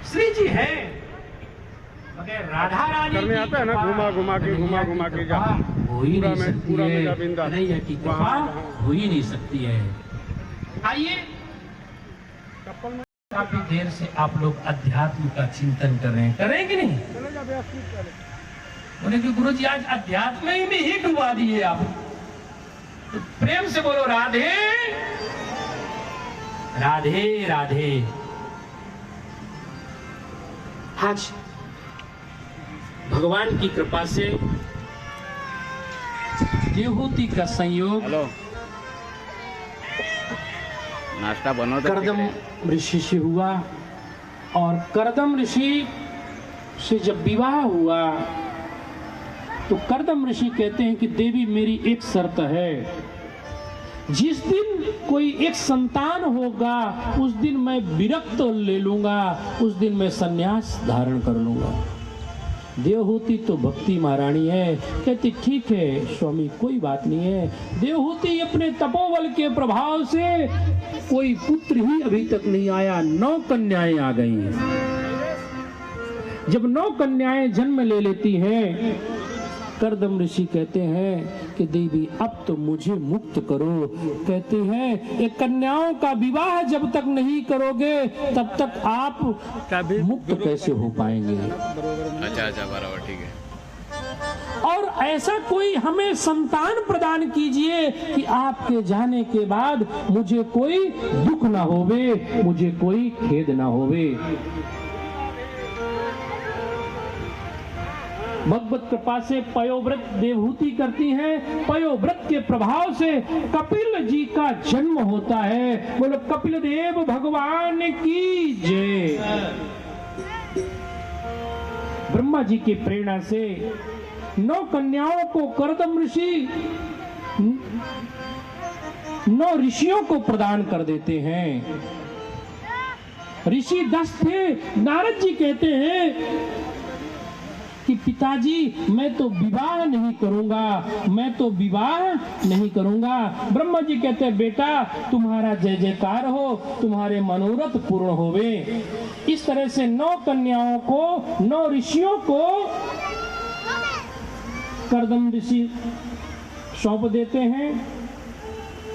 श्री जी है मगर राधा रानी करने आता है ना, घुमा घुमा के जा हो ही नहीं सकती है, कन्हैया की कृपा हो ही नहीं सकती है। आइए, काफी देर से आप लोग अध्यात्म का चिंतन कर रहे हैं, करें कि नहीं? बोले कि गुरु जी आज अध्यात्म में ही डुबा दिए आप। तो प्रेम से बोलो राधे राधे राधे। आज भगवान की कृपा से देवहूति का संयोग नाश्ता बनो करदम ऋषि से हुआ और करदम ऋषि से जब विवाह हुआ तो करदम ऋषि कहते हैं कि देवी मेरी एक शर्त है, जिस दिन कोई एक संतान होगा उस दिन मैं विरक्त ले लूंगा, उस दिन मैं संन्यास धारण कर लूंगा। देवहूति तो भक्ति महारानी है, कहती ठीक है स्वामी कोई बात नहीं है। देवहूति अपने तपोबल के प्रभाव से कोई पुत्र ही अभी तक नहीं आया, 9 कन्याएं आ गई हैं। जब 9 कन्याएं जन्म ले लेती हैं, करदम ऋषि कहते हैं कि देवी अब तो मुझे मुक्त करो। कहते हैं ये कन्याओं का विवाह जब तक नहीं करोगे तब तक आप मुक्त कैसे हो पाएंगे। अच्छा बराबर ठीक है। और ऐसा कोई हमें संतान प्रदान कीजिए कि आपके जाने के बाद मुझे कोई दुख ना होवे, मुझे कोई खेद ना होवे। भगवत कृपा से पयोव्रत देवहूति करती हैं। पयोव्रत के प्रभाव से कपिल जी का जन्म होता है। बोलो कपिल देव भगवान की जय। ब्रह्मा जी की प्रेरणा से 9 कन्याओं को करदम ऋषि 9 ऋषियों को प्रदान कर देते हैं। ऋषि 10 थे। नारद जी कहते हैं कि पिताजी मैं तो विवाह नहीं करूंगा, मैं तो विवाह नहीं करूंगा। ब्रह्मा जी कहते हैं बेटा तुम्हारा जय जयकार हो, तुम्हारे मनोरथ पूर्ण होवे। इस तरह से 9 कन्याओं को 9 ऋषियों को करदम ऋषि सौंप देते हैं।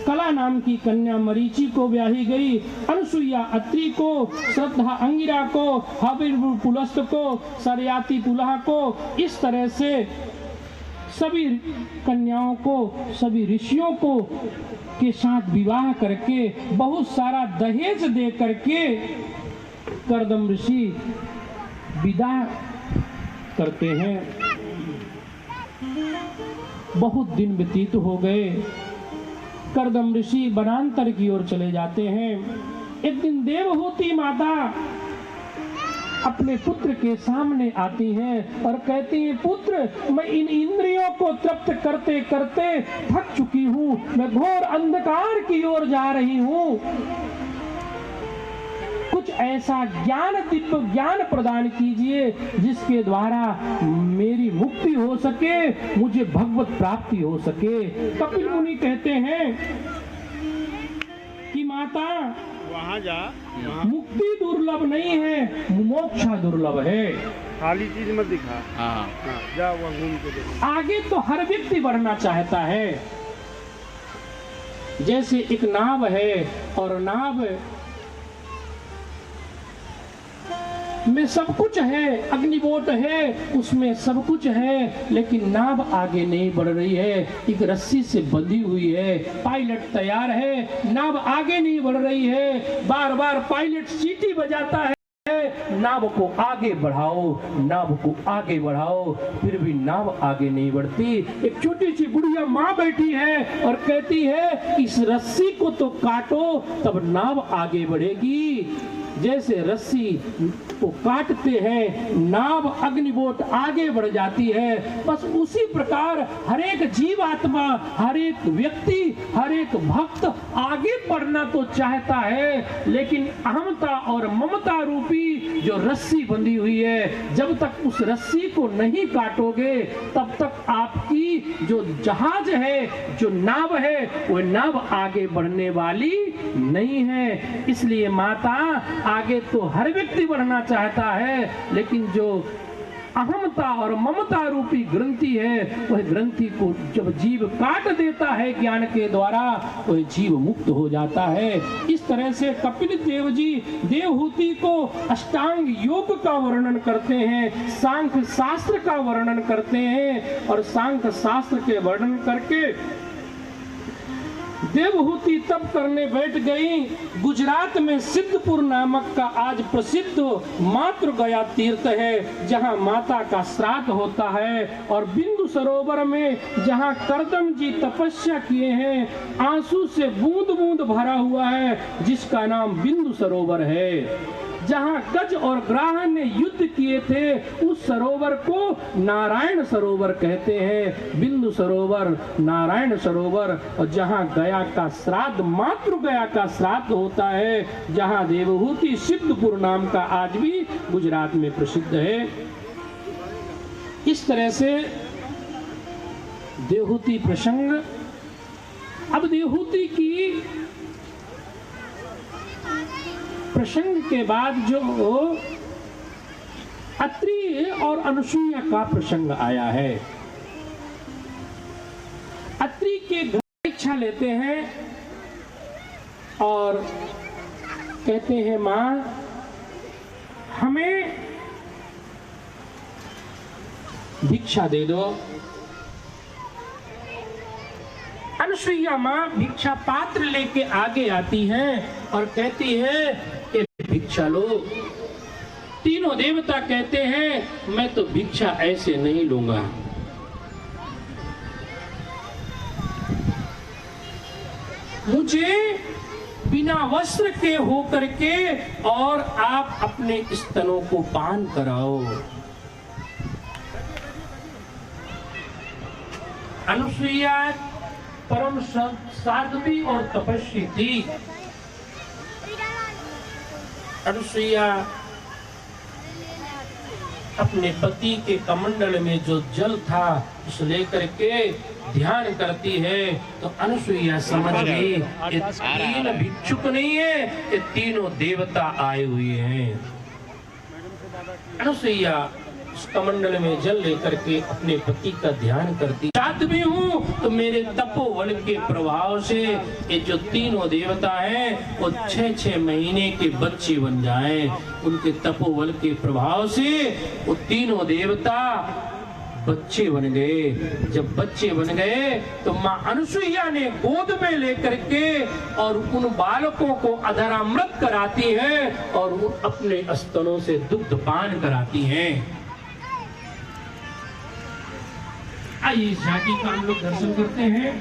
कला नाम की कन्या मरीचि को ब्याही गई, अनुसुईया अत्रि को, श्रद्धा अंगिरा को, हविर्भु पुलस्त को, सरयाति पुलह को। इस तरह से सभी कन्याओं को सभी ऋषियों को के साथ विवाह करके बहुत सारा दहेज दे करके करदम ऋषि विदा करते हैं। बहुत दिन व्यतीत हो गए। करदम ऋषि वनांतर की ओर चले जाते हैं। एक दिन देवहूति माता अपने पुत्र के सामने आती हैं और कहती हैं पुत्र मैं इन इंद्रियों को तृप्त करते करते थक चुकी हूँ, मैं घोर अंधकार की ओर जा रही हूँ। कुछ ऐसा ज्ञान दिव्य ज्ञान प्रदान कीजिए जिसके द्वारा मेरी मुक्ति हो सके, मुझे भगवत प्राप्ति हो सके। कपिल मुनि कहते हैं कि माता वहाँ जा, मुक्ति दुर्लभ नहीं है, मोक्ष दुर्लभ है। खाली चीज मत दिखा। हाँ जा वहाँ घूम के देखो। आगे तो हर व्यक्ति बढ़ना चाहता है। जैसे एक नाव है और नाव में सब कुछ है, अग्निबोट है उसमें सब कुछ है, लेकिन नाव आगे नहीं बढ़ रही है, एक रस्सी से बंधी हुई है। पायलट तैयार है, नाव आगे नहीं बढ़ रही है। बार बार पायलट सीटी बजाता है, नाव को आगे बढ़ाओ, नाव को आगे बढ़ाओ, फिर भी नाव आगे नहीं बढ़ती। एक छोटी सी बुढ़िया माँ बैठी है और कहती है इस रस्सी को तो काटो तब नाव आगे बढ़ेगी। जैसे रस्सी को काटते हैं नाव अग्निबोट आगे बढ़ जाती है, बस उसी प्रकार हर एक जीवात्मा, हर एक व्यक्ति, हर एक भक्त आगे बढ़ना तो चाहता है, लेकिन अहमता और ममता रूपी जो रस्सी बंधी हुई है, जब तक उस रस्सी को नहीं काटोगे तब तक आपकी जो जहाज है, जो नाव है, वो नाव आगे बढ़ने वाली नहीं है। इसलिए माता आगे तो हर व्यक्ति बढ़ना चाहता है, लेकिन जो अहमता और ममता रूपी ग्रंथि है, वह ग्रंथि को जब जीव काट देता है ज्ञान के द्वारा, वह जीव मुक्त हो जाता है। इस तरह से कपिल देव जी देवहूति को अष्टांग योग का वर्णन करते हैं, सांख्य शास्त्र का वर्णन करते हैं, और सांख्य शास्त्र के वर्णन करके देवहूति तप करने बैठ गई। गुजरात में सिद्धपुर नामक का आज प्रसिद्ध मातृ गया तीर्थ है, जहां माता का श्राद्ध होता है, और बिंदु सरोवर में जहां करदम जी तपस्या किए हैं, आंसू से बूंद बूंद भरा हुआ है, जिसका नाम बिंदु सरोवर है। जहां गज और ग्राह ने युद्ध किए थे, उस सरोवर को नारायण सरोवर कहते हैं, बिंदु सरोवर, नारायण सरोवर। और जहां गया का श्राद्ध, मातृ गया का श्राद्ध होता है, जहां देवहूति सिद्धपुर नाम का आज भी गुजरात में प्रसिद्ध है। इस तरह से देवहूति प्रसंग। अब देवहूति की प्रसंग के बाद जो अत्रि और अनुसुईया का प्रसंग आया है, अत्रि के घर इच्छा लेते हैं और कहते हैं, मां हमें भिक्षा दे दो। अनुसुईया मां भिक्षा पात्र लेके आगे आती हैं और कहती है कि भिक्षा लो। तीनों देवता कहते हैं, मैं तो भिक्षा ऐसे नहीं लूंगा, मुझे बिना वस्त्र के होकर के और आप अपने स्तनों को पान कराओ। अनुसुईया परम साध्वी और तपस्वी थी। अनुसुईया अपने पति के कमंडल में जो जल था उस लेकर के ध्यान करती है, तो अनुसुईया समझ गई ये तीन भिक्षुक नहीं है, ये तीनों देवता आए हुए हैं। अनुसुईया उस कमंडल में जल लेकर के अपने पति का ध्यान करती। साध्वी हूँ तो मेरे तपोबल के प्रभाव से ये जो तीनों देवता हैं वो 6-6 महीने के बच्चे बन जाएं। उनके तपोबल के प्रभाव से वो तीनों देवता बच्चे बन गए। जब बच्चे बन गए तो माँ अनुसुईया ने गोद में लेकर के और उन बालकों को अधरामृत कराती है और अपने स्तनों से दुग्ध पान कराती हैं। आइए झांकी का हम लोग दर्शन करते हैं।